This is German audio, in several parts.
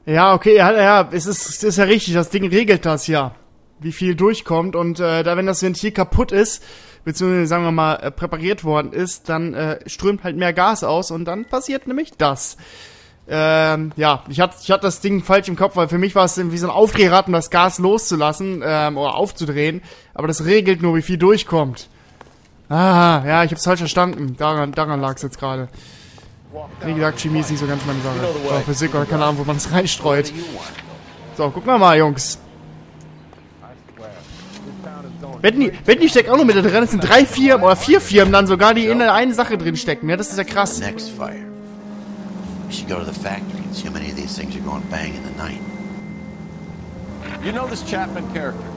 Ja, okay, ja, es ist ja richtig, das Ding regelt das ja, wie viel durchkommt und da wenn das Ventil kaputt ist, beziehungsweise sagen wir mal präpariert worden ist, dann strömt halt mehr Gas aus und dann passiert nämlich das. Ja, ich hatte das Ding falsch im Kopf, weil für mich war es wie so ein Aufdrehrad, um das Gas loszulassen oder aufzudrehen, aber das regelt nur, wie viel durchkommt. Ah, ja, ich hab's falsch verstanden, daran lag's jetzt gerade. Wie gesagt, Chemie ist nicht so ganz meine Sache. Oder Physik oder keine Ahnung, wo man das reinstreut. So, gucken wir mal, Jungs. Wenn die steckt auch noch mit da drin, es sind 3 Firmen oder 4 Firmen dann sogar, die in der einen Sache drin stecken. Ja, das ist ja krass. You know this Chapman character?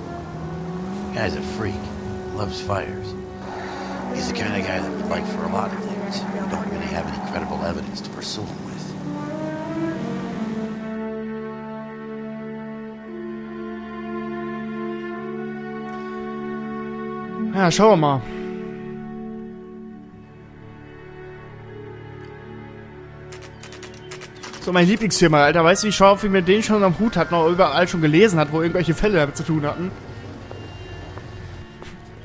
Guy's a freak. Loves fires. He's the kind of guy that would like for a lot of things. We don't really have any credible evidence to pursue him with. Ja, schauen wir mal. So, mein Lieblingsfirma, Alter. Weißt du, wie schau, wie man den schon am Hut hat, noch überall schon gelesen hat, wo irgendwelche Fälle damit zu tun hatten?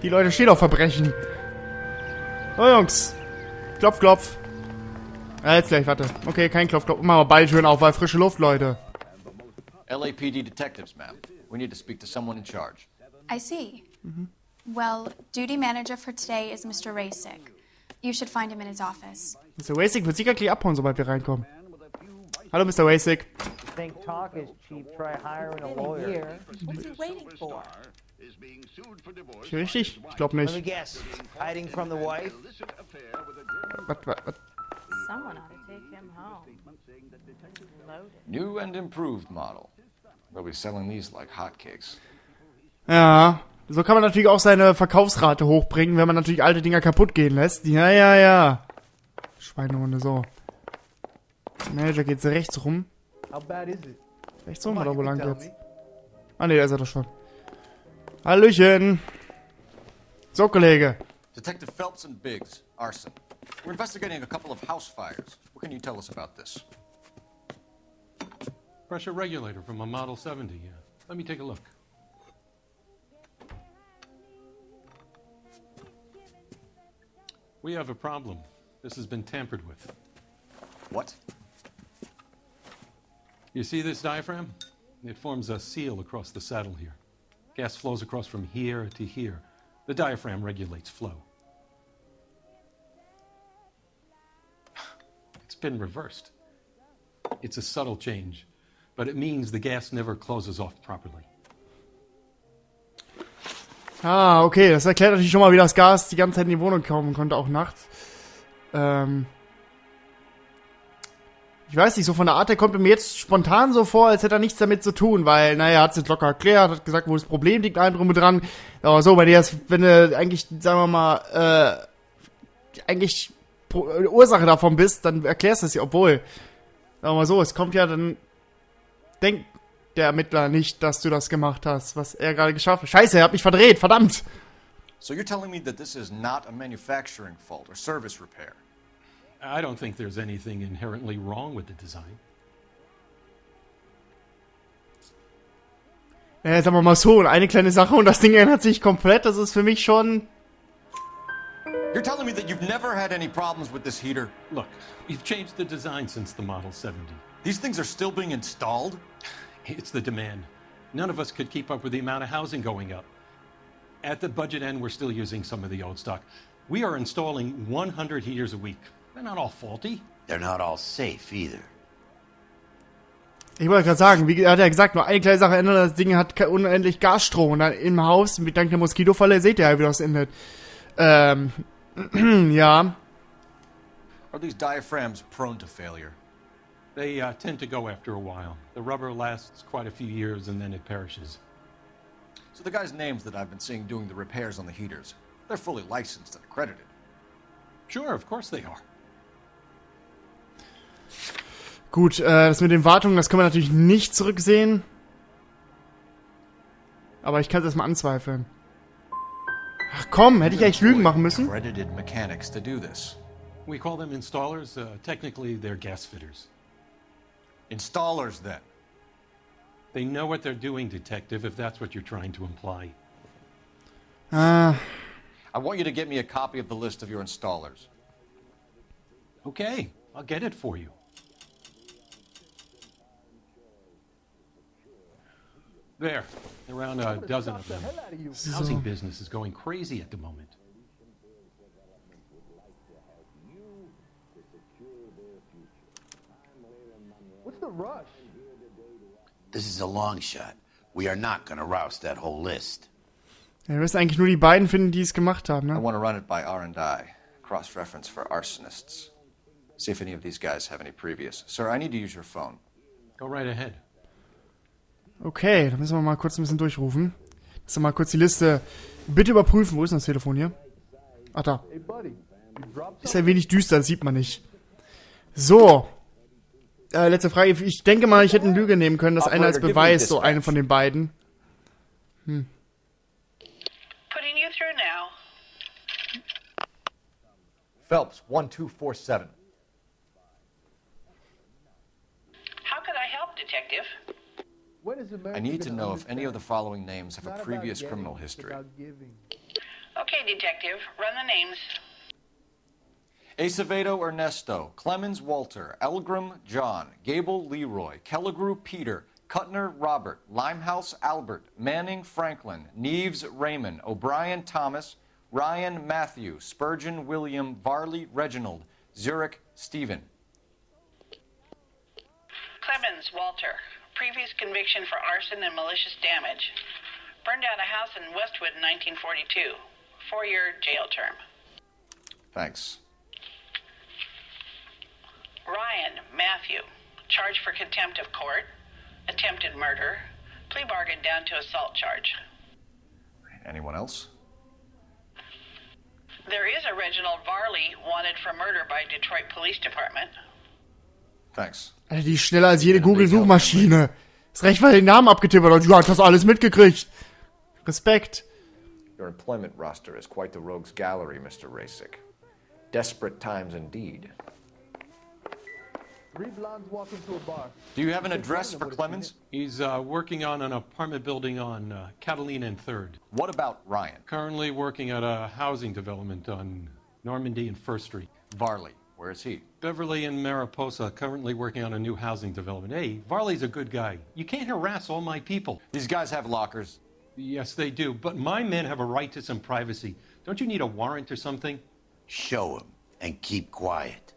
Die Leute stehen auf Verbrechen. So, Jungs. Klopf, klopf. Jetzt gleich, warte. Okay, kein Klopf, klopf. Machen wir beide Türen auf, weil frische Luft, Leute. LAPD detectives, ma'am. We need to speak to someone in charge. I see. Well, duty manager for today is Mr. Rasick. You should find him in his office. Mr. Rasick wird sicher gleich abhauen, sobald wir reinkommen. Hallo, Mr. Rasick. Think talk is cheap, try hiring a lawyer. What's he waiting for? Ist richtig? Ich glaube nicht. Let me guess. Hiding from the wife? Was? Someone ought to take him home. Loaded. New and improved model. They'll be selling these like hotcakes. Ja, so kann man natürlich auch seine Verkaufsrate hochbringen, wenn man natürlich alte Dinger kaputt gehen lässt. Ja. Schweinehunde, so. Manager geht's rechts rum. How bad is it? Rechts rum oder wo lang geht's? Ah ne, da ist er doch schon. Hallöchen. So, Kollege. Detective Phelps and Biggs, arson. We're investigating a couple of house fires. What can you tell us about this? Pressure regulator from a Model 70, yeah. Let me take a look. We have a problem. This has been tampered with. What? You see this diaphragm? It forms a seal across the saddle here. Gas flows across from here to here. The diaphragm regulates flow. It's been reversed. It's a subtle change, but it means the gas never closes off properly. Ah, okay, das erklärt natürlich schon mal, wie das Gas die ganze Zeit in die Wohnung kommen konnte, auch nachts. Ich weiß nicht, so von der Art, der kommt mir jetzt spontan so vor, als hätte er nichts damit zu tun, weil, naja, er hat es jetzt locker erklärt, hat gesagt, wo das Problem liegt, allem drum und dran. Aber so, wenn du eigentlich, sagen wir mal, eigentlich Ursache davon bist, dann erklärst du es ja, obwohl, sagen wir mal so, es kommt ja dann, denkt der Ermittler nicht, dass du das gemacht hast, was er gerade geschafft hat. Scheiße, er hat mich verdreht, verdammt! So you're telling me that this is not a manufacturing fault or service repair? I don't think there's anything inherently wrong with the design. Ja, sagen wir mal so, eine kleine Sache und das Ding ändert sich komplett, das ist für mich schon... You're telling me that you've never had any problems with this heater? Look, we've changed the design since the Model 70. These things are still being installed? It's the demand. None of us could keep up with the amount of housing going up. At the budget end, we're still using some of the old stock. We are installing 100 heaters a week. They're not all faulty. They're not all safe either. Ich wollte gerade sagen, wie hat er gesagt, nur eine kleine Sache ändert, das Ding hat unendlich Gasstrom und dann im Haus, mit dank der Moskitofalle, seht ihr ja, wie das endet. Ja. Are these diaphragms prone to failure? They tend to go after a while. The rubber lasts quite a few years and then it perishes. So the guys' names that I've been seeing doing the repairs on the heaters, they're fully licensed and accredited. Sure, of course they are. Gut, das mit den Wartungen, das können wir natürlich nicht zurücksehen. Aber ich kann es erstmal anzweifeln. Ach komm, hätte ich eigentlich Lügen machen müssen? Accredited mechanics to do this. We call them installers. Technically, they're gas fitters. Installers, then. They know what they're doing, Detective, if that's what you're trying to imply. I want you to get me a copy of the list of your installers. Okay, I'll get it for you. There, around a dozen of them. Housing business is going crazy at the moment. What's the rush? This is a long shot. We are not gonna roust that whole list. Ja, wir müssen eigentlich nur die beiden finden, die es gemacht haben, I ne? want to run it by R&I, cross-reference for arsonists. See if any of these guys have any previous. Sir, I need to use your phone. Go right ahead. Okay, dann müssen wir mal kurz ein bisschen durchrufen. Lass uns mal kurz die Liste bitte überprüfen. Wo ist denn das Telefon hier? Ach, da. Hey, buddy, you dropped Ist ein wenig düster, das sieht man nicht. So. Letzte Frage. Ich denke mal, ich hätte eine Lüge nehmen können, dass einer als Beweis, so eine von den beiden. Putting you through now. Phelps, 1247. How could I help, Detective? When is America I need to gonna know if any of the understand? following names have It's a not previous about criminal getting, it's history. about giving. Okay, Detective, run the names. Acevedo Ernesto, Clemens Walter, Elgram John, Gable Leroy, Kelligrew Peter, Kuttner Robert, Limehouse Albert, Manning Franklin, Neves Raymond, O'Brien Thomas, Ryan Matthew, Spurgeon William, Varley Reginald, Zurich Stephen. Clemens Walter, previous conviction for arson and malicious damage. Burned down a house in Westwood in 1942. 4-year jail term. Thanks. Ryan Matthew, charged for contempt of court, attempted murder, plea bargain down to assault charge. Anyone else? There is a Reginald Varley wanted for murder by Detroit Police Department. Thanks. Alter, die ist schneller als jede Google-Suchmaschine. Ist recht, weil er den Namen abgetippt hat. Du hast das alles mitgekriegt. Respekt. Your employment roster is quite the rogues gallery, Mr. Rasick. Desperate times indeed. 3 blondes walk into a bar. Do you have an address for Clemens? He's working on an apartment building on Catalina and 3rd. What about Ryan? Currently working at a housing development on Normandy and 1st Street. Varley, where is he? Beverly and Mariposa, currently working on a new housing development. Hey, Varley's a good guy. You can't harass all my people. These guys have lockers. Yes, they do, but my men have a right to some privacy. Don't you need a warrant or something? Show him and keep quiet.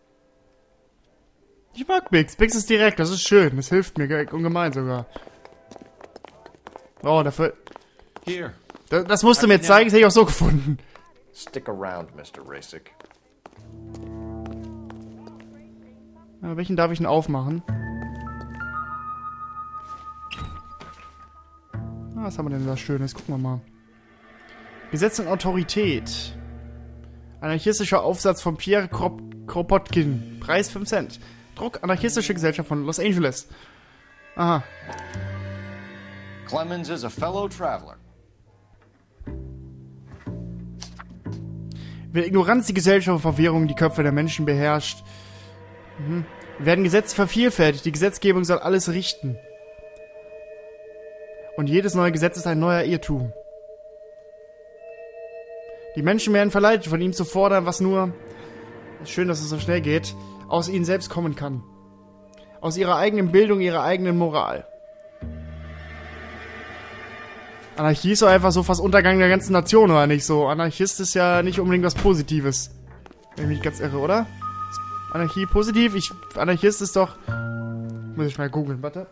Ich mag Bix. Bix ist direkt, das ist schön. Das hilft mir ungemein sogar. Oh, dafür... Here. Das musst du mir zeigen, das hätte ich auch so gefunden. Stick around, Mr. Rasick. Ja, welchen darf ich denn aufmachen? Was haben wir denn da Schönes? Gucken wir mal. Gesetz und Autorität. Anarchistischer Aufsatz von Pierre Kropotkin. Preis 5 Cent. Druck Anarchistische Gesellschaft von Los Angeles. Aha. Clemens is a fellow traveler. Wenn Ignoranz die Gesellschaft und Verwirrung die Köpfe der Menschen beherrscht, werden Gesetze vervielfältigt. Die Gesetzgebung soll alles richten. Und jedes neue Gesetz ist ein neuer Irrtum. Die Menschen werden verleitet, von ihm zu fordern, was nur, schön, dass es so schnell geht, aus ihnen selbst kommen kann. Aus ihrer eigenen Bildung, ihrer eigenen Moral. Anarchie ist doch einfach so fast Untergang der ganzen Nation, oder nicht so? Anarchist ist ja nicht unbedingt was Positives. Wenn ich mich ganz irre, oder? Ist Anarchie positiv? Anarchist ist doch... Muss ich mal googeln, warte.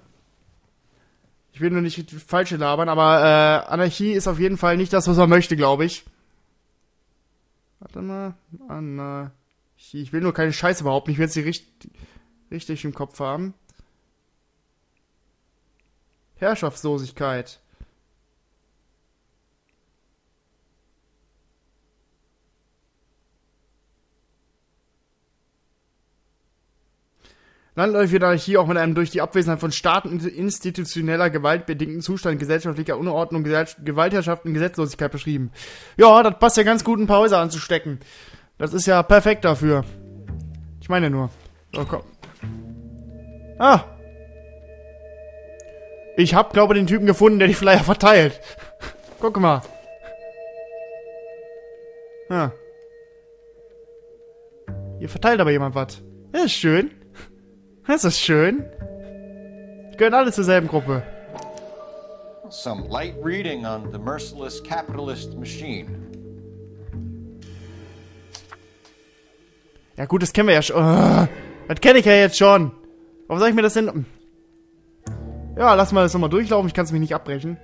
Ich will nur nicht falsche labern, aber Anarchie ist auf jeden Fall nicht das, was man möchte, glaube ich. Warte mal. Anarchie. Ich will nur keine Scheiße behaupten. Ich will jetzt die richtig im Kopf haben. Herrschaftslosigkeit. Landläufige Anarchie auch mit einem durch die Abwesenheit von Staaten institutioneller Gewalt bedingten Zustand gesellschaftlicher Unordnung, Gewaltherrschaft und Gesetzlosigkeit beschrieben. Ja, das passt ja ganz gut, ein paar Häuser anzustecken. Das ist ja perfekt dafür. Ich meine nur. So, komm. Ah! Ich hab, glaube ich, den Typen gefunden, der die Flyer verteilt. Guck mal. Ja. Hier verteilt aber jemand was. Das ist schön. Das ist schön. Die gehören alle zur selben Gruppe. Some light reading on the merciless capitalist machine. Ja gut, das kennen wir ja schon. Oh, das kenne ich ja jetzt schon. Warum soll ich mir das denn... Ja, lass mal das nochmal durchlaufen. Ich kann es mich nicht abbrechen.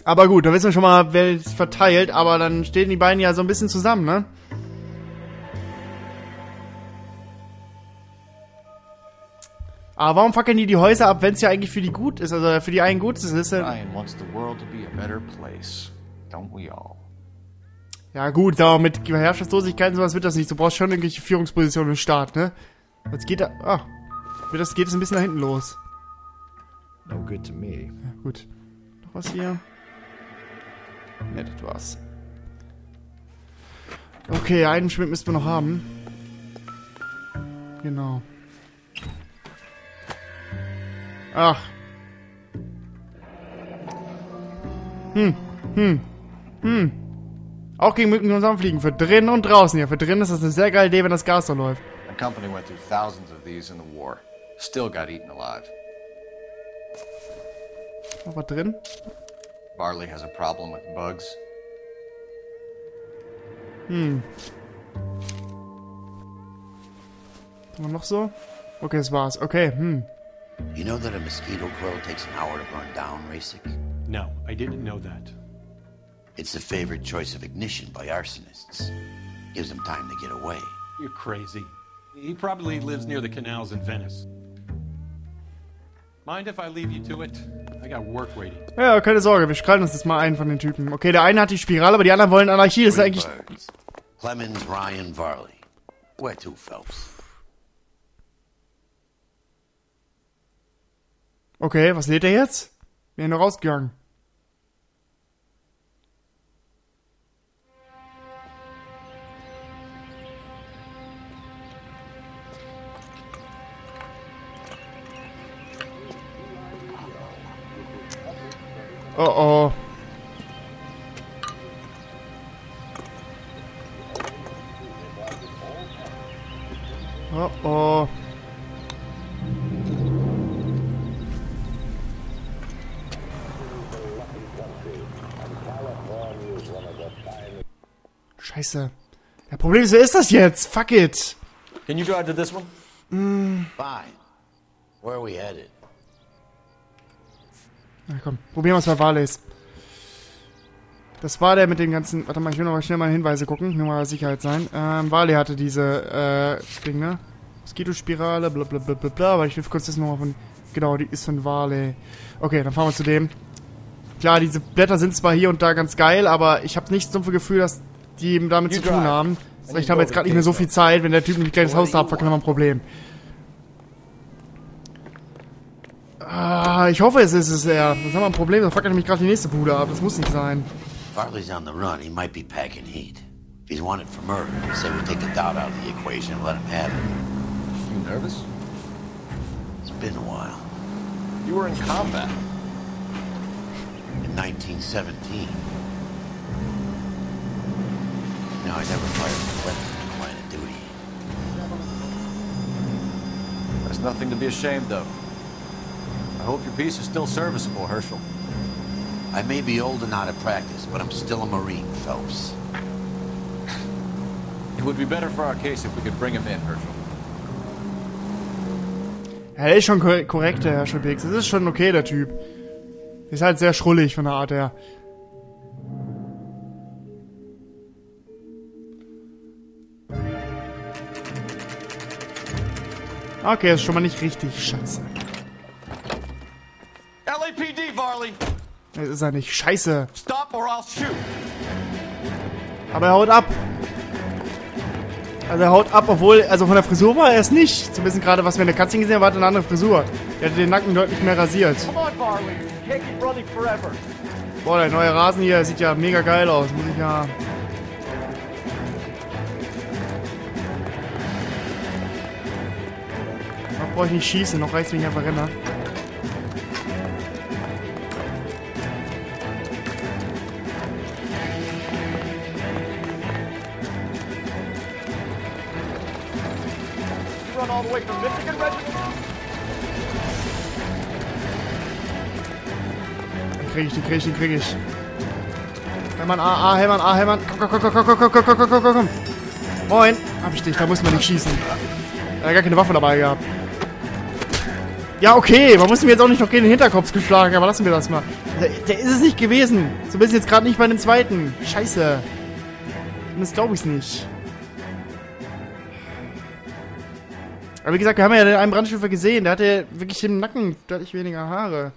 Aber gut, da wissen wir schon mal, wer es verteilt. Aber dann stehen die beiden ja so ein bisschen zusammen, ne? Aber warum fackeln die Häuser ab, wenn es ja eigentlich für die gut ist? Also für die einen gut ist. Ryan wants the world to be a better place. Don't we all? Ja gut, aber mit Herrschaftslosigkeit und sowas wird das nicht. Du brauchst schon irgendwelche Führungspositionen im Staat, ne? Jetzt geht da... Ah. Geht es ein bisschen nach hinten los. No good to me. Ja, gut. Noch was hier? Ne, das war's. Okay, einen Schmidt müssten wir noch haben. Genau. Ach. Auch gegen Mücken zusammenfliegen. Für drinnen und draußen. Ja, für drinnen ist das eine sehr geile Idee, wenn das Gas da läuft. The company went through thousands of these in the war. Still got eaten alive. Noch was drin? Varley has a problem with bugs. Haben wir noch so? Okay, das war's. Okay, You know that a mosquito coil takes an hour to burn down, Rasik? No, I didn't know that. It's the favorite choice of ignition by arsonists. Gives them time to get away. You're crazy. He probably lives near the canals in Venice. Mind if I leave you to it? I got work waiting. Ja, keine Sorge, wir schreiben uns das mal ein von den Typen. Okay, der eine hat die Spirale, aber die anderen wollen Anarchie. Das ist eigentlich... Birds. Clemens, Ryan, Varley. Where to, Phelps? Okay, was lädt er jetzt? Wir sind nur rausgegangen. Oh oh. Oh oh. Scheiße. Ja, Problem ist, wer ist das jetzt? Fuck it. Can you drive to this one? Fine. Where are we headed? Na komm, probieren wir es bei Varleys. Das war der mit den ganzen... Warte mal, ich will noch mal schnell mal Hinweise gucken. Nur mal Sicherheit sein. Varley hatte diese, Ding, ne? Moskitospirale, blablabla. Aber ich will kurz das nochmal von... Genau, die ist von Varley. Okay, dann fahren wir zu dem. Klar, diese Blätter sind zwar hier und da ganz geil, aber ich habe nicht so ein Gefühl, dass die eben damit zu tun haben. Vielleicht haben wir jetzt gerade nicht mehr so viel Zeit. Wenn der Typ ein kleines Haus da hat, haben wir ein Problem. Ah, ich hoffe, es ist es er. Sonst haben wir ein Problem. Dann fuckt er nämlich gerade die nächste Bude ab. Das muss nicht sein. Varley's on the run. He might be packing heat. If he's wanted for murder, I say we take the doubt out of the equation and let him have it. You nervous? It's been a while. You were in combat. In 1917. No, I never fired a weapon in the line of duty. There's nothing to be ashamed of. I hope your piece is still serviceable, Herschel. I may be old and out of practice, but I'm still a Marine, Phelps. It would be better for our case if we could bring him in, Herschel. Ja, der ist schon korrekt, der Herr Pix. Das ist schon okay, der Typ. Ist halt sehr schrullig von der Art her. Okay, ist schon mal nicht richtig. Scheiße. LAPD, Varley! Das ist er nicht. Scheiße. Stop or I'll shoot! Aber er haut ab. Also er haut ab, obwohl, also von der Frisur war er es nicht. Zumindest gerade, was wir in der Cutscene gesehen haben, war eine andere Frisur. Der hatte den Nacken deutlich mehr rasiert. Come on, Varley. You can't keep running forever. Boah, der neue Rasen hier sieht ja mega geil aus. Muss ich ja... Brauche ich nicht schießen, noch reißt mich einfach Renner. Den krieg ich. Hellmann, Hellmann. Komm. Moin. Hab ich dich, da muss man nicht schießen. Er hat gar keine Waffe dabei gehabt. Ja, okay, man muss ihm jetzt auch nicht noch gegen den Hinterkopf geschlagen, aber lassen wir das mal. Der ist es nicht gewesen. So bist jetzt gerade nicht bei dem zweiten. Scheiße. Und das glaube ich nicht. Aber wie gesagt, wir haben ja den einen Brandstifter gesehen. Der hatte wirklich im Nacken deutlich weniger Haare.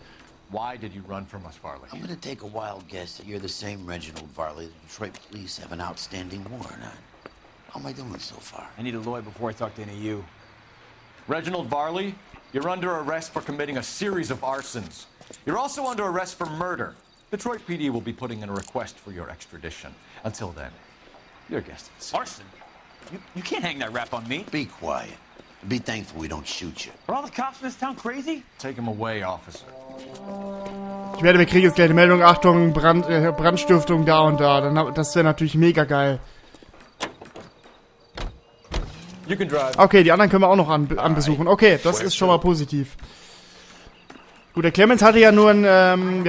Why did you run from us, Varley? I'm gonna take a wild guess that you're the same Reginald Varley the Detroit police have an outstanding warrant on. How am I doing so far? I need a lawyer before I talk to any of you. Reginald Varley, you're under arrest for committing a series of arsons. You're also under arrest for murder. Detroit PD will be putting in a request for your extradition. Until then, your guest is... Arson? You can't hang that rap on me. Be quiet. Be thankful we don't shoot you. Are all the cops in this town crazy? Take him away, officer. Wir kriegen jetzt gleich eine Meldung. Achtung, Brandstiftung da und da. Das wäre natürlich mega geil. Okay, die anderen können wir auch noch anbesuchen. Okay, das ist schon mal positiv. Gut, der Clemens hatte ja nur ein, sagen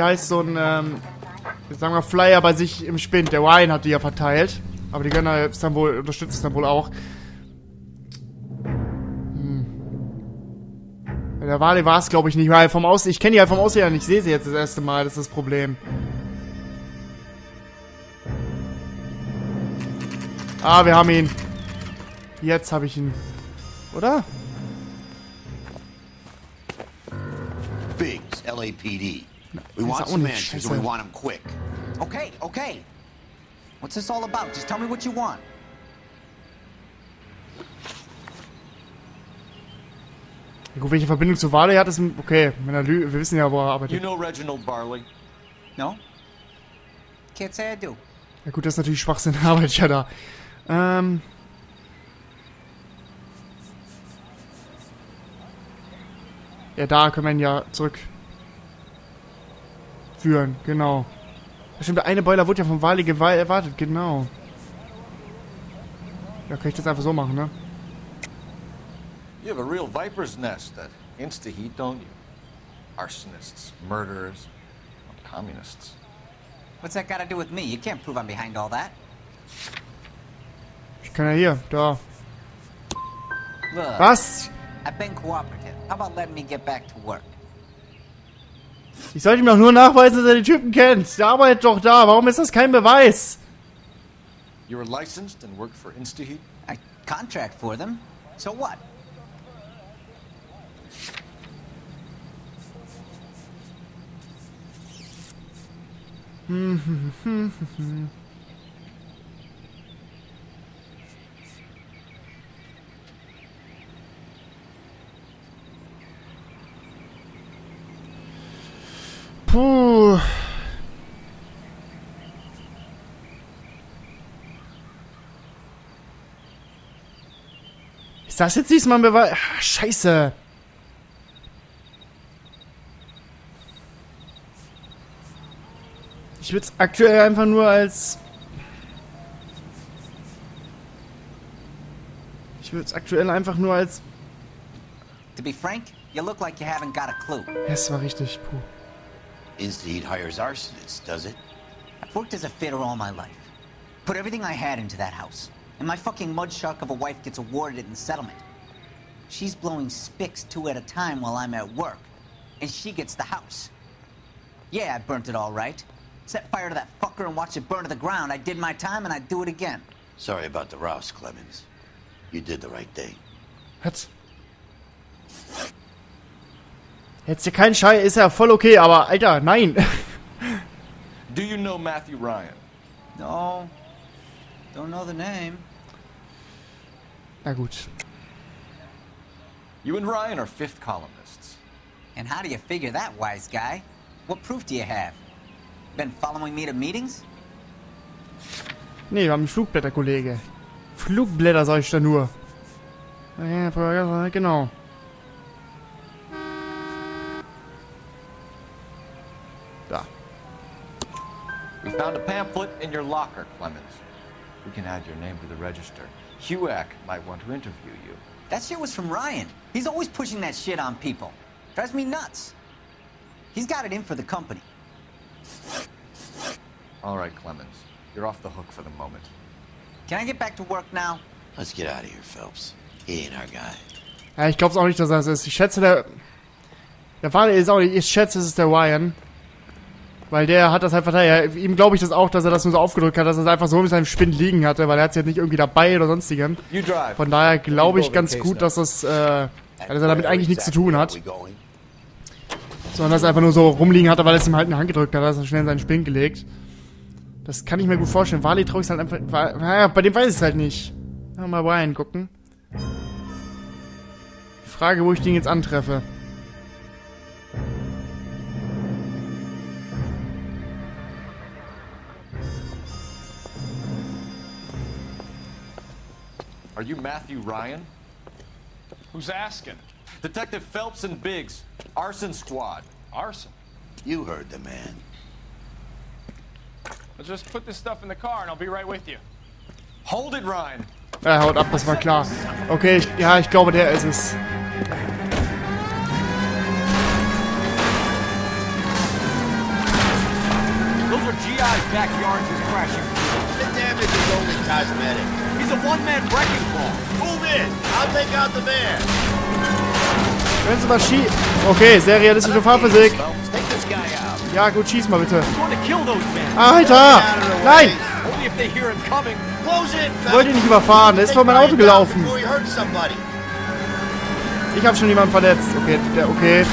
wir Flyer bei sich im Spind. Der Wine hat die ja verteilt. Aber die Gönner unterstützen es dann wohl auch. Der Wale war es, glaube ich, nicht. Weil ich kenne die halt vom Aussehen ja nicht. Ich sehe sie jetzt das erste Mal. Das ist das Problem. Ah, wir haben ihn. Jetzt habe ich ihn. Oder? Biggs, LAPD. We want some answers and we want them quick. Okay. What's this all about? Just tell me what you want. Gut, welche Verbindung zu Varley hat, ist okay. Wir wissen ja, wo er arbeitet. You know Reginald Varley? No? Can't say I do. Ja gut, das ist natürlich Schwachsinn. Er arbeitet ja da. Ja, da können wir ihn ja zurückführen. Genau. Bestimmt, der eine Boiler wurde ja von Varley erwartet. Genau. Ja, kann ich das einfach so machen, ne? You have a real viper's nest that insta-heat, don't you? Arsonists, murderers, communists. What's that got to do with me? You can't prove I'm behind all that. Ich kann ja hier, da. Look, was? I've been cooperative. How about letting me get back to work? Ich sollte ihm doch nur nachweisen, dass er die Typen kennt. Der arbeitet doch da. Warum ist das kein Beweis? You were licensed and worked for Insta-Heat? I contract for them. So what? Puh. Ist das jetzt diesmal ein Beweis? Ach, scheiße. Ich würde es aktuell einfach nur als... To be frank, you look like you haven't got a clue. Das war richtig, puh. Insta-Heat hires arsonists, does it? I've worked as a fitter all my life. Put everything I had into that house. And my fucking mudshark of a wife gets awarded it in settlement. She's blowing spics 2 at a time while I'm at work. And she gets the house. Yeah, I burnt it all right. Set fire to that fucker and watch it burn to the ground. I did my time and I'd do it again. Sorry about the rouse, Clemens. You did the right thing. Was? Jetzt hier kein Scheiß, ist ja voll okay, aber Alter, nein. Do you know Matthew Ryan? No. Don't know the name. Na gut. You and Ryan are fifth columnists. And how do you figure that, wise guy? What proof do you have? Been following me to meetings? Nee, wir haben Flugblätter, Kollege. Flugblätter, sag ich da nur. Ja, genau. Found a pamphlet in your locker, Clemens. We can add your name to the register. HUAC might want to interview you. That shit was from Ryan. He's always pushing that shit on people. Drives me nuts. He's got it in for the company. All right, Clemens. You're off the hook for the moment. Can I get back to work now? Let's get out of here, Phelps. He ain't our guy. Ja, ich glaub's auch nicht, dass er es ist. Ich schätze, der Wale ist auch nicht. Ich schätze, es ist der Ryan. Weil der hat das einfach da. Ja, ihm glaube ich das auch, dass er das nur so aufgedrückt hat, dass er es einfach so mit seinem Spind liegen hatte, weil er hat es jetzt nicht irgendwie dabei oder sonstigem. Von daher glaube ich ganz gut, dass das, dass er damit eigentlich nichts zu tun hat. Sondern dass er einfach nur so rumliegen hatte, weil er es ihm halt in die Hand gedrückt hat, dass er schnell in seinen Spind gelegt. Das kann ich mir gut vorstellen. Wally traue ich es halt einfach. Naja, bei dem weiß ich es halt nicht. Mal Ryan gucken. Die Frage, wo ich den jetzt antreffe. Are you Matthew Ryan? Who's asking? Detective Phelps and Biggs. Arson Squad. Arson? You heard the man. Let's just put this stuff in the car and I'll be right with you. Hold it, Ryan. Er haut ab, das war klar. Okay, ich glaube, der ist es. Those are GI's backyards he's crashing. The damage is only cosmetic. He's a one-man wrecking ball. Move in. I'll take out the van. Können Sie mal schießen? Okay, sehr realistische Fahrphysik. Ja, gut, schieß mal bitte. Alter! Nein! Ich wollte ihn nicht überfahren, der ist vor mein Auto gelaufen. Ich habe schon jemanden verletzt. Okay.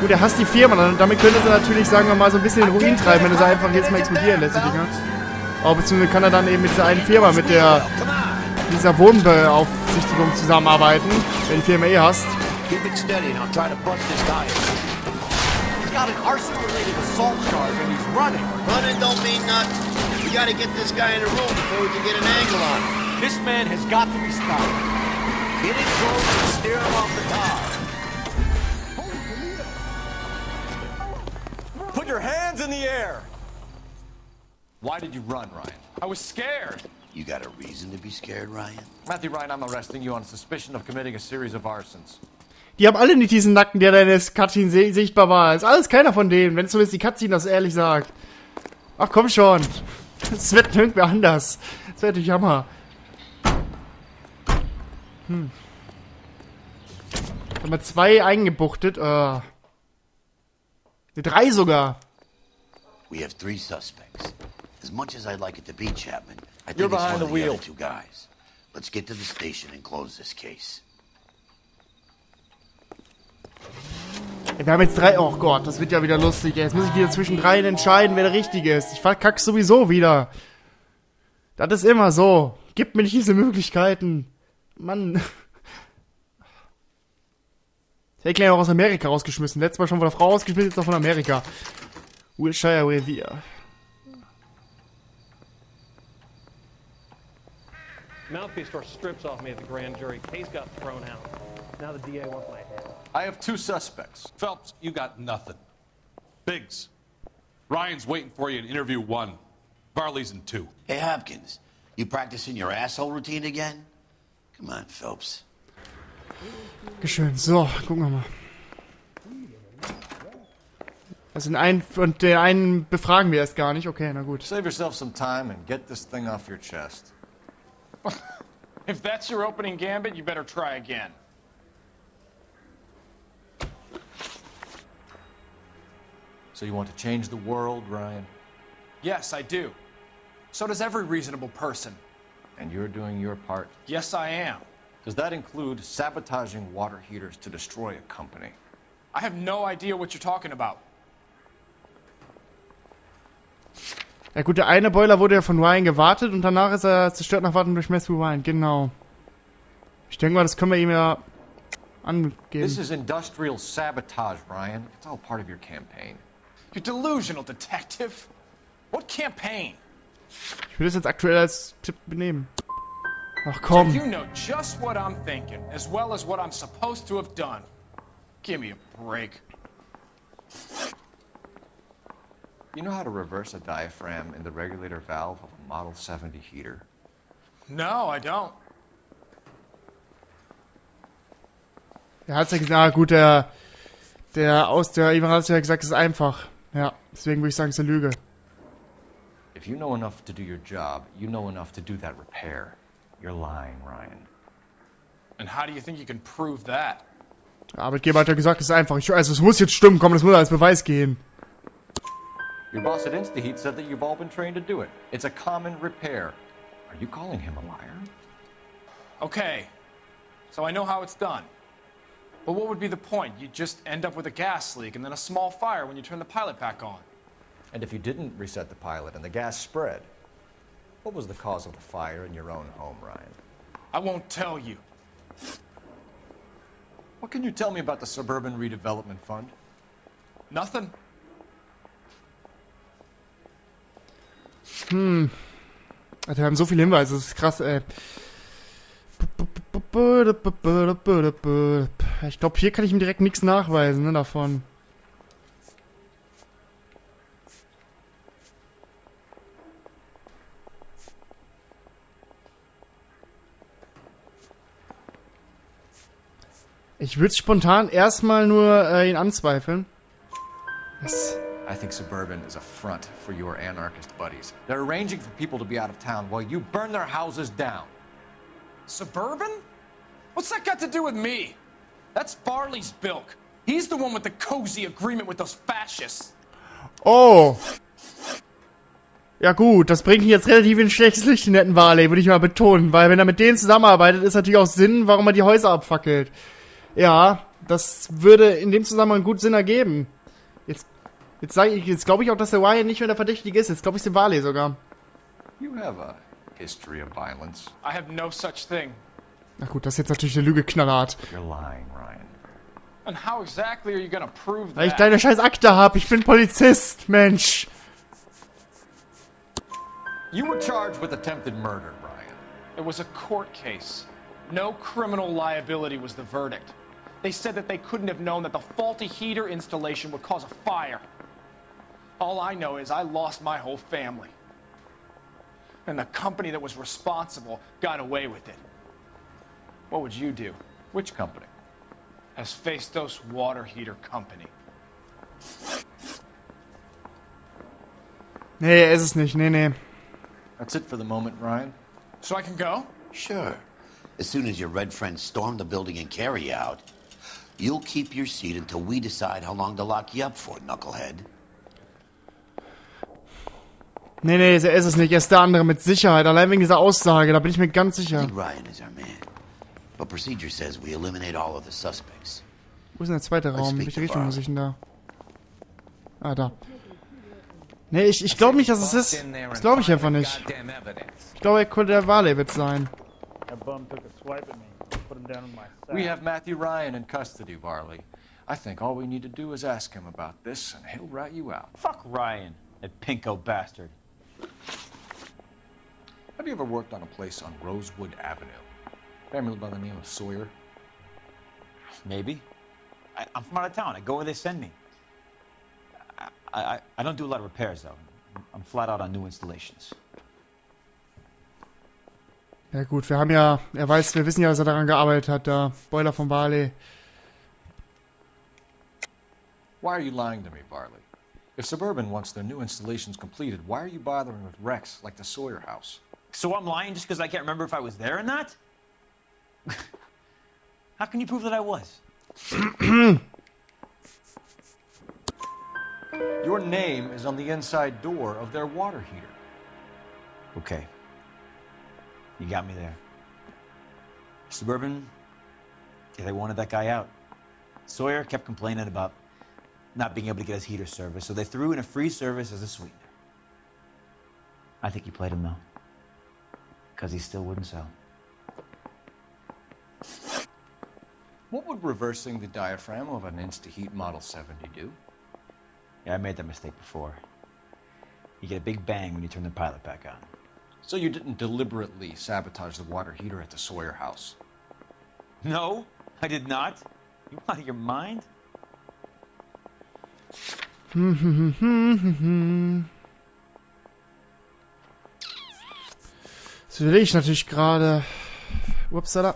Gut, er hasst die Firma. Damit könnte er natürlich, sagen wir mal, so ein bisschen in den Ruin treiben, wenn er sie einfach jetzt mal explodieren lässt, die Dinger. Aber beziehungsweise kann er dann eben mit dieser einen Firma, mit dieser Wohnbeaufsichtigung zusammenarbeiten, wenn die Firma hasst. Keep it steady and I'll try to bust this guy. He's got an arson-related assault charge and he's running. Running don't mean nothing. We gotta get this guy in a room before we can get an angle on him. This man has got to be stopped. Get in close and steer him off the car. Put your hands in the air. Why did you run, Ryan? I was scared. You got a reason to be scared, Ryan? Matthew Ryan, I'm arresting you on suspicion of committing a series of arsons. Die haben alle nicht diesen Nacken, der da in der Cutscene sichtbar war. Ist alles keiner von denen, wenn zumindest die Cutscene das ehrlich sagt. Ach komm schon. Das wird irgendwer anders. Das wäre natürlich Hammer. Haben wir 2 eingebuchtet. 3 sogar. We have 3 suspects. As much as I'd like it to be, Chapman, I think it's one of the other 2 guys. Let's get to the station and close this case. Wir haben jetzt 3. Oh Gott, das wird ja wieder lustig. Jetzt muss ich wieder zwischen 3 entscheiden, wer der Richtige ist. Ich verkack's sowieso wieder. Das ist immer so. Gib mir nicht diese Möglichkeiten. Mann. Ich hätte gleich auch aus Amerika rausgeschmissen. Letztes Mal schon von der Frau rausgeschmissen, jetzt noch von Amerika. Wilshire Revier. Mouthpiece tore strips off me at the grand jury. Case got thrown out. Now the DA wants my head. I have 2 suspects. Phelps, you got nothing. Biggs, Ryan's waiting for you in interview 1. Varley's in 2. Hey, Hopkins, you practicing your asshole routine again? Come on, Phelps. Schön. So, gucken wir mal. Also den einen befragen wir erst gar nicht. Okay, na gut. Save yourself some time and get this thing off your chest. If that's your opening gambit, you better try again. So you want to change the world, Ryan? Yes, I do. So does every reasonable person. And you're doing your part? Yes, I am. Does that include sabotaging water heaters to destroy a company? I have no idea what you're talking about. Ja gut, der eine Boiler wurde ja von Ryan gewartet und danach ist er zerstört nach Warten durch Matthew Ryan. Genau. Ich denke mal, das können wir ihm ja angeben. This is industrial sabotage, Ryan. It's all part of your campaign. You're delusional, detective. What campaign? Ich würde das jetzt aktuell als Tipp benehmen. Ach komm. So you know just what I'm thinking, as well as what I'm supposed to have done. Give me a break. You know how to reverse a diaphragm in the regulator valve of a Model 70 heater? No, I don't. Er hat's ja gesagt, gut, der Ivan hat ja gesagt, es ist einfach. Ja, deswegen würde ich sagen, es ist eine Lüge. If you know enough to do your job, you know enough to do that repair. You're lying, Ryan. And how do you think you can prove that? Der Arbeitgeber hat ja gesagt, es ist einfach. Also es muss jetzt stimmen, komm, das muss als Beweis gehen. Your boss at InstaHeat said that you've all been trained to do it. It's a common repair. Are you calling him a liar? Okay, so I know how it's done. But what would be the point? You just end up with a gas leak and then a small fire when you turn the pilot pack on. And if you didn't reset the pilot and the gas spread, what was the cause of the fire in your own home, Ryan? I won't tell you. What can you tell me about the Suburban Redevelopment Fund? Nothing. Alter, wir haben so viele Hinweise, das ist krass, ey. Ich glaube, hier kann ich ihm direkt nichts nachweisen, ne, davon. Ich würde spontan erstmal nur ihn anzweifeln. Yes. I think Suburban is a front for your anarchist buddies. They're arranging for people to be out of town while you burn their houses down. Suburban? What's that got to do with me? That's Barley's bilk. He's the one with the cozy agreement with those fascists. Oh. Ja gut, das bringt ihn jetzt relativ in schlechtes Licht, den netten Barley, würde ich mal betonen. Weil wenn er mit denen zusammenarbeitet, ist natürlich auch Sinn, warum er die Häuser abfackelt. Ja, das würde in dem Zusammenhang gut Sinn ergeben. Jetzt glaube ich auch, dass der Ryan nicht mehr der Verdächtige ist. Jetzt glaube ich, es ist der Barley sogar. You have a history of violence. I have no such thing. Na gut, das ist jetzt natürlich eine Lüge knallhart. You're lying, Ryan. And how exactly are you gonna prove that? Weil ich deine scheiß Akte hab. Ich bin Polizist, Mensch. You were charged with attempted murder, Ryan. It was a court case. No criminal liability was the verdict. They said that they couldn't have known that the faulty heater installation would cause a fire. All I know is I lost my whole family. And the company that was responsible got away with it. What would you do? Which company? Hephaestus Water Heater Company. Nee, er ist es nicht. Nee. That's it for the moment, Ryan. So I can go? Sure. As soon as your red friends storm the building and carry out, you'll keep your seat until we decide how long to lock you up for, knucklehead. Nee, er ist es nicht. Er ist der andere mit Sicherheit. Allein wegen dieser Aussage, da bin ich mir ganz sicher. Ryan is our man. But procedure says we eliminate all of the suspects. Wo ist denn der zweite Raum? Welche Richtung muss ich denn da? Ah, da. Nee, ich glaube nicht, dass es ist. Das glaube ich einfach nicht. Ich glaube, er könnte der Barley-Witz sein. We have Matthew Ryan in custody, Barley. I think all we need to do is ask him about this, and he'll rat you out. Fuck Ryan, that pinko bastard. Have you ever worked on a place on Rosewood Avenue? Family by the name of Sawyer? Maybe. I'm from out of town. I go where they send me. I don't do a lot of repairs, though. I'm flat out on new installations. Ja gut, wir wissen ja, dass er daran gearbeitet hat, der Boiler von Barley. Why are you lying to me, Barley? If Suburban wants their new installations completed, why are you bothering with wrecks like the Sawyer house? So I'm lying just because I can't remember if I was there or not? How can you prove that I was? Your name is on the inside door of their water heater. Okay. You got me there. Suburban, yeah, they wanted that guy out. Sawyer kept complaining about not being able to get his heater service, so they threw in a free service as a sweetener. I think he played him, though. Because he still wouldn't sell. What would reversing the diaphragm of an InstaHeat Model 70 do? Yeah, I made that mistake before. You get a big bang when you turn the pilot back on. So you didn't deliberately sabotage the water heater at the Sawyer house? No, I did not. You out of your mind? Das will ich natürlich gerade. Upsala.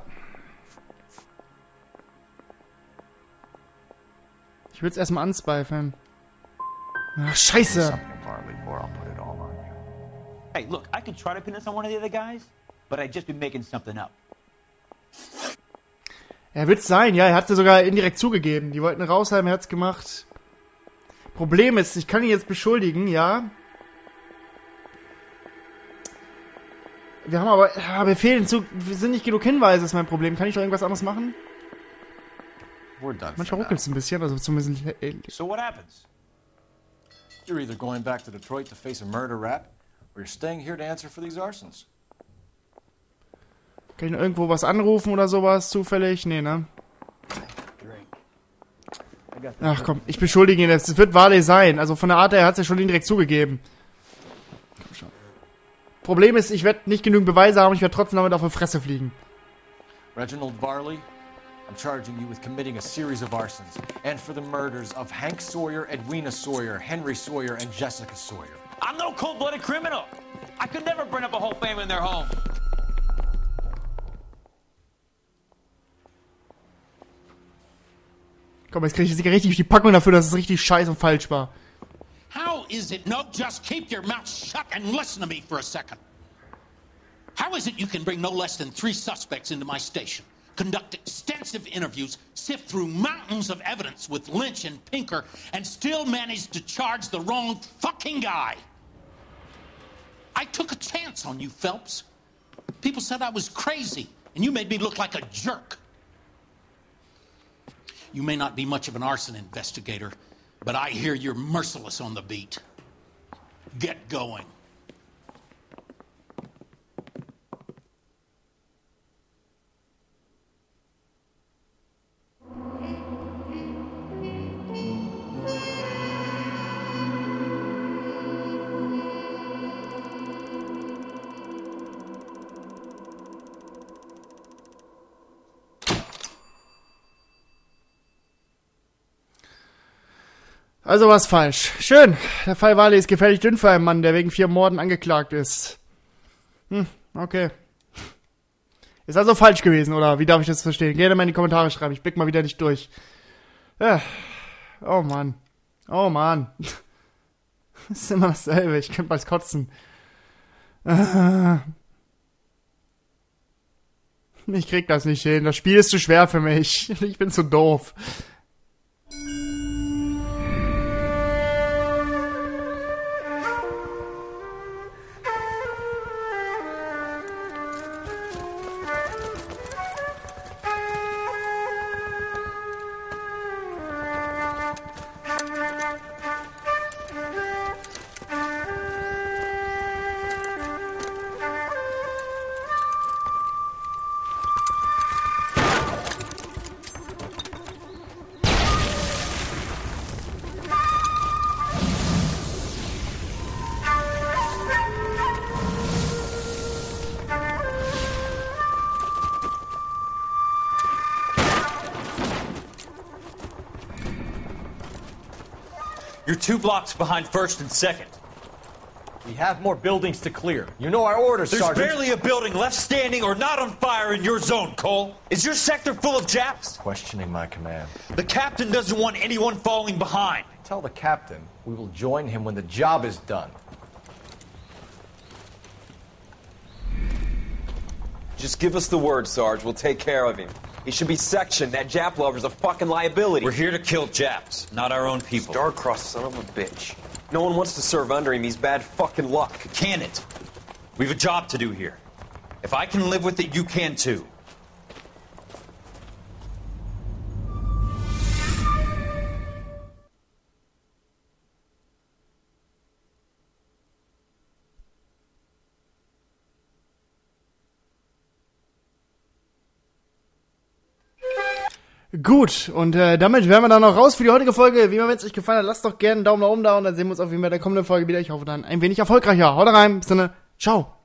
Ich will es erstmal anspeifeln. Ach, scheiße. Hey, look, I could try to pin this on one of the other guys, but I'd just be making something up. Er wird's sein, ja, er hat's ja sogar indirekt zugegeben. Die wollten raushalten, er hat's gemacht. Problem ist, ich kann ihn jetzt beschuldigen, ja. Wir haben aber, ja, wir sind nicht genug Hinweise, ist mein Problem. Kann ich doch irgendwas anderes machen? Manchmal ruckelt's ein bisschen, also zumindest. So what happens? You're either going back to Detroit to face a murder rap, or you're staying here to answer for these arsons. Kann ich noch irgendwo was anrufen oder sowas, zufällig? Nee, ne? Ach komm, ich beschuldige ihn jetzt. Es wird Varley sein. Also von der Art her, er hat's ja schon indirekt zugegeben. Komm schon. Problem ist, ich werde nicht genügend Beweise haben, ich werde trotzdem damit auf die Fresse fliegen. Reginald Varley, I'm charging you with committing a series of arsons and for the murders of Hank Sawyer, Edwina Sawyer, Henry Sawyer, and Jessica Sawyer. I'm no cold-blooded criminal. I could never burn up a whole family in their home. Komm, jetzt kriege ich richtig durch die Packung dafür, dass es richtig scheiße und falsch war. How is it? No, just keep your mouth shut and listen to me for a second. How is it you can bring no less than 3 suspects into my station, conduct extensive interviews, sift through mountains of evidence with Lynch and Pinker, and still manage to charge the wrong fucking guy? I took a chance on you, Phelps. People said I was crazy, and you made me look like a jerk. You may not be much of an arson investigator, but I hear you're merciless on the beat. Get going. Also was falsch. Schön. Der Fall Varley ist gefährlich dünn für einen Mann, der wegen 4 Morden angeklagt ist. Okay. Ist also falsch gewesen, oder? Wie darf ich das verstehen? Gerne mal in die Kommentare schreiben. Ich blick mal wieder nicht durch. Ja. Oh Mann. Oh Mann. Das ist immer dasselbe. Ich könnte bald kotzen. Ich krieg das nicht hin. Das Spiel ist zu schwer für mich. Ich bin zu doof. You're 2 blocks behind 1st and 2nd. We have more buildings to clear. You know our orders, There's Sergeant. barely a building left standing or not on fire in your zone, Cole. Is your sector full of Japs? Questioning my command. The captain doesn't want anyone falling behind. Tell the captain we will join him when the job is done. Just give us the word, Sarge. We'll take care of him. He should be sectioned. That Jap lover's a fucking liability. We're here to kill Japs, not our own people. Star-crossed son of a bitch. No one wants to serve under him. He's bad fucking luck. Can it? We have a job to do here. If I can live with it, you can too. Gut, und damit wären wir dann noch raus für die heutige Folge. Wie immer, wenn es euch gefallen hat, lasst doch gerne einen Daumen nach oben da und dann sehen wir uns auf jeden Fall in der kommenden Folge wieder. Ich hoffe dann ein wenig erfolgreicher. Haut rein, bis dann. Ciao.